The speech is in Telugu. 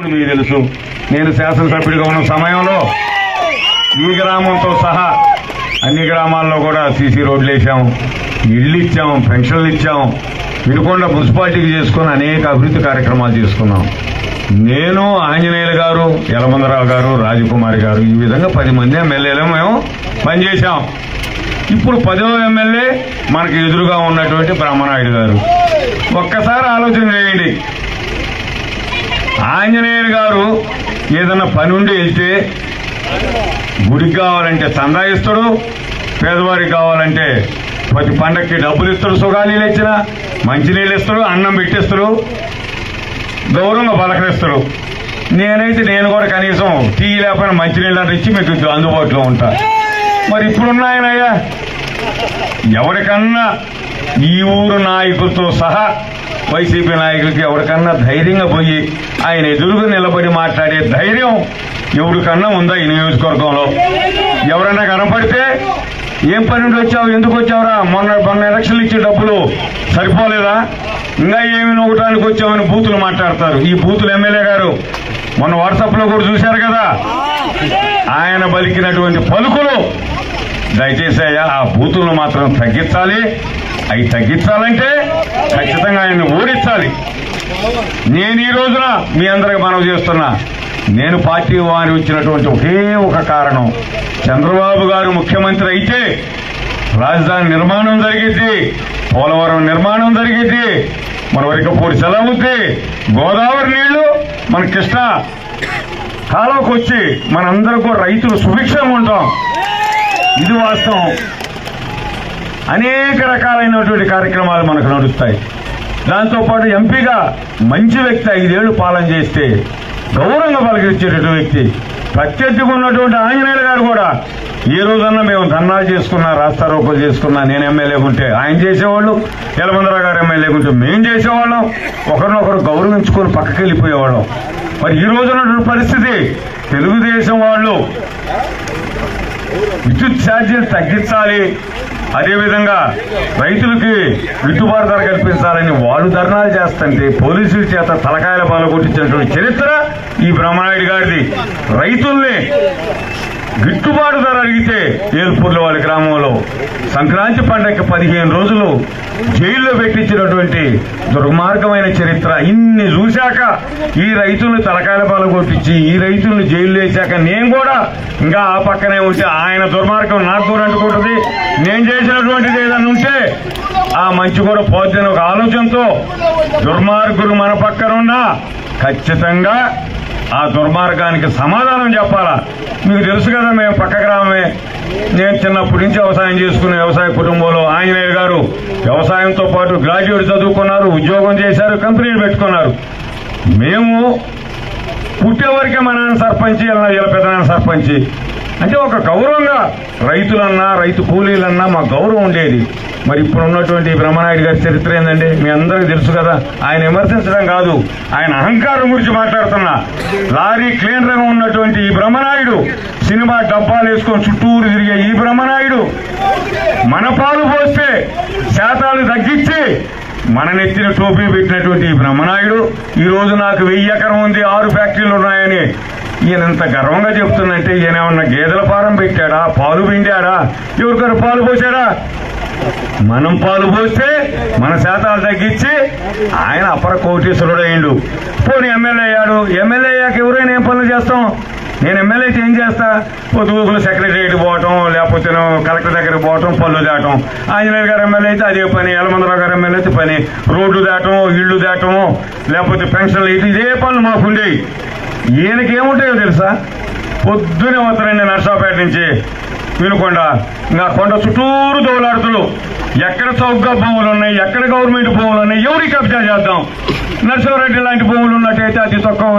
మీకు తెలుసు నేను శాసనసభ్యుడిగా ఉన్న సమయంలో ఈ గ్రామంతో సహా అన్ని గ్రామాల్లో కూడా సీసీ రోడ్లు వేసాం, ఇళ్లు ఇచ్చాం, పెన్షన్లు ఇచ్చాం, వినుకొండ మున్సిపాలిటీకి చేసుకుని అనేక అభివృద్ధి కార్యక్రమాలు చేసుకున్నాం. నేను, ఆంజనేయులు గారు, యలమందరావు గారు, రాజకుమారి గారు ఈ విధంగా 10 మంది ఎమ్మెల్యేలు మేము పనిచేశాం. ఇప్పుడు 10వ ఎమ్మెల్యే మనకు ఎదురుగా ఉన్నటువంటి బ్రహ్మనాయుడు గారు. ఒక్కసారి ఆలోచన చేయండి, ఆంజనేయులు గారు ఏదన్నా పని ఉండి వెళ్తే గుడికి కావాలంటే చందా ఇస్తాడు, పేదవారికి కావాలంటే ప్రతి పండక్కి డబ్బులు ఇస్తాడు, సుగాలీలు ఇచ్చినా మంచినీళ్ళు ఇస్తాడు, అన్నం పెట్టిస్తాడు, గౌరవంగా పలకరిస్తాడు. నేను కూడా కనీసం టీ లేకపోయినా మంచినీళ్ళు అంటే ఇచ్చి మీకు అందుబాటులో ఉంటా. మరి ఇప్పుడున్నాయనయ్యా ఎవరికన్నా ఈ ఊరు నాయకులతో సహా వైసీపీ నాయకులకి ఎవరికన్నా ధైర్యంగా పోయి ఆయన ఎదురుగా నిలబడి మాట్లాడే ధైర్యం ఎవరికన్నా ఉందా ఈ నియోజకవర్గంలో? ఎవరన్నా కనపడితే ఏం పని నుండి వచ్చావు, ఎందుకు వచ్చావురా, మొన్న ఎలక్షన్లు ఇచ్చే డబ్బులు సరిపోలేదా, ఇంకా ఏమి నవ్వటానికి వచ్చామని బూతులు మాట్లాడతారు. ఈ బూతులు ఎమ్మెల్యే గారు మొన్న వాట్సాప్ లో కూడా చూశారు కదా, ఆయన పలికినటువంటి పలుకులు దయచేసి అయ్యా ఆ బూతులను మాత్రం తగ్గించాలి. అవి తగ్గించాలంటే ఖచ్చితంగా ఆయన్ని ఓడించాలి. నేను ఈ రోజున మీ అందరికి మనవి చేస్తున్నా, నేను పార్టీ వారి వచ్చినటువంటి ఒకే ఒక కారణం, చంద్రబాబు గారు ముఖ్యమంత్రి అయితే రాజధాని నిర్మాణం జరిగిద్ది, పోలవరం నిర్మాణం జరిగిద్ది, మన వరికపూడి సెలవుద్ది, గోదావరి నీళ్లు మన కృష్ణా కాలువకు వచ్చి మనందరికీ రైతులు సుభిక్షంగా ఉంటాం. ఇది వాస్తవం. అనేక రకాలైనటువంటి కార్యక్రమాలు మనకు నడుస్తాయి. దాంతోపాటు ఎంపీగా మంచి వ్యక్తి 5 ఏళ్లు పాలన చేస్తే గౌరవంగా పలకరించేటటువంటి వ్యక్తి ప్రత్యర్థిగా ఉన్నటువంటి ఆంజనేయులు గారు కూడా ఏ రోజన్నా మేము ధర్నాలు చేసుకున్నా, రాస్తారోకోలు చేసుకున్నా, నేను ఎమ్మెల్యే ఉంటే ఆయన చేసేవాళ్ళు, యలమందరావు గారు ఎమ్మెల్యే ఉంటే మేము చేసేవాళ్ళం, ఒకరినొకరు గౌరవించుకొని పక్కకి వెళ్ళిపోయేవాళ్ళం. మరి ఈ రోజు ఉన్నటువంటి పరిస్థితి, తెలుగుదేశం వాళ్ళు విద్యుత్ ఛార్జీలు తగ్గించాలి, అదేవిధంగా రైతులకి గిట్టుబాటు ధర కల్పించాలని వాళ్ళు ధర్నాలు చేస్తుంటే పోలీసుల చేత తలకాయల పాలు కొట్టించినటువంటి చరిత్ర ఈ బ్రహ్మనాయుడు గారిది. రైతుల్ని గిట్టుబాటు ధర అడిగితే ఏల్పూర్లో వాళ్ళ గ్రామంలో సంక్రాంతి పండగకి 15 రోజులు జైల్లో పెట్టించినటువంటి దుర్మార్గమైన చరిత్ర. ఇన్ని చూశాక ఈ రైతుల్ని తలకాయల పాలు కొట్టించి ఈ రైతుల్ని జైల్లో వేశాక నేను కూడా ఇంకా ఆ పక్కనే ఉంటే ఆయన దుర్మార్గం నాకు కూడా అంటుకుంటుంది, నేను చేసినటువంటిది ఏదన్నా ఉంటే ఆ మంచి కూడా పోద్దని ఒక ఆలోచనతో దుర్మార్గులు మన పక్కనున్నా ఖచ్చితంగా ఆ దుర్మార్గానికి సమాధానం చెప్పాలా. మీకు తెలుసు కదా, మేము పక్క గ్రామమే, నేను చిన్నప్పటి నుంచి వ్యవసాయం చేసుకునే వ్యవసాయ కుటుంబంలో. ఆంజనేయులు గారు వ్యవసాయంతో పాటు గ్రాడ్యుయేట్ చదువుకున్నారు, ఉద్యోగం చేశారు, కంపెనీలు పెట్టుకున్నారు. మేము పుట్టేవరకే మా నాన్న సర్పంచి, ఇలా పెద్దనాన్న సర్పంచి అంటే ఒక గౌరవంగా రైతులన్నా రైతు కూలీలన్నా మా గౌరవం ఉండేది. మరి ఇప్పుడు ఉన్నటువంటి బ్రహ్మనాయుడు గారి చరిత్ర ఏందండి మీ అందరికీ తెలుసు కదా. ఆయన విమర్శించడం కాదు, ఆయన అహంకారం గురించి మాట్లాడుతున్నా. లారీ క్లీనర్ గా ఉన్నటువంటి ఈ బ్రహ్మనాయుడు, సినిమా డబ్బాలు వేసుకొని చుట్టూరు తిరిగే ఈ బ్రహ్మనాయుడు, మన పాలు పోస్తే శాతాలు తగ్గించి మన నెత్తిన టోపీ పెట్టినటువంటి ఈ బ్రహ్మనాయుడు ఈ రోజు నాకు 1000 ఎకరం ఉంది, 6 ఫ్యాక్టరీలు ఉన్నాయని ఈయనంత గర్వంగా చెప్తుందంటే ఈయన ఏమన్నా గేదెల ఫారం పెట్టాడా, పాలు పిండాడా, ఎవరికైనా పాలు పోసాడా? మనం పాలు పోస్తే మన శాతాలు తగ్గించి ఆయన అపర కోటీశ్వరుడు అయ్యిండు. పోనీ ఎమ్మెల్యే అయ్యాడు, ఎమ్మెల్యే అయ్యాక ఎవరైనా ఏం పనులు చేస్తాం? నేను ఎమ్మెల్యే అయితే ఏం చేస్తా, పొద్దుగూకులు సెక్రటరియట్ పోవటం, లేకపోతే కలెక్టర్ దగ్గరికి పోవటం, పళ్ళు దాటం. ఆంజనేయులు గారు ఎమ్మెల్యే అయితే అదే పని, యలమందరావు గారు ఎమ్మెల్యే అయితే పని, రోడ్లు దాటము, ఇళ్లు దాటము, లేకపోతే పెన్షన్లు ఇదే పనులు మాకుండేవి. ఈయనకేముంటాయో తెలుసా, పొద్దునే వస్తారండి నర్సాపేట నుంచి వినుకొండ, ఇంకా కొండ చుట్టూరు దోలాడుతులు, ఎక్కడ చౌకగా భూములు ఉన్నాయి, ఎక్కడ గవర్నమెంట్ భూములు ఉన్నాయి, ఎవరికి కబ్జా చేద్దాం. నర్సింహారెడ్డి లాంటి భూములు ఉన్నట్టయితే అతి తక్కువ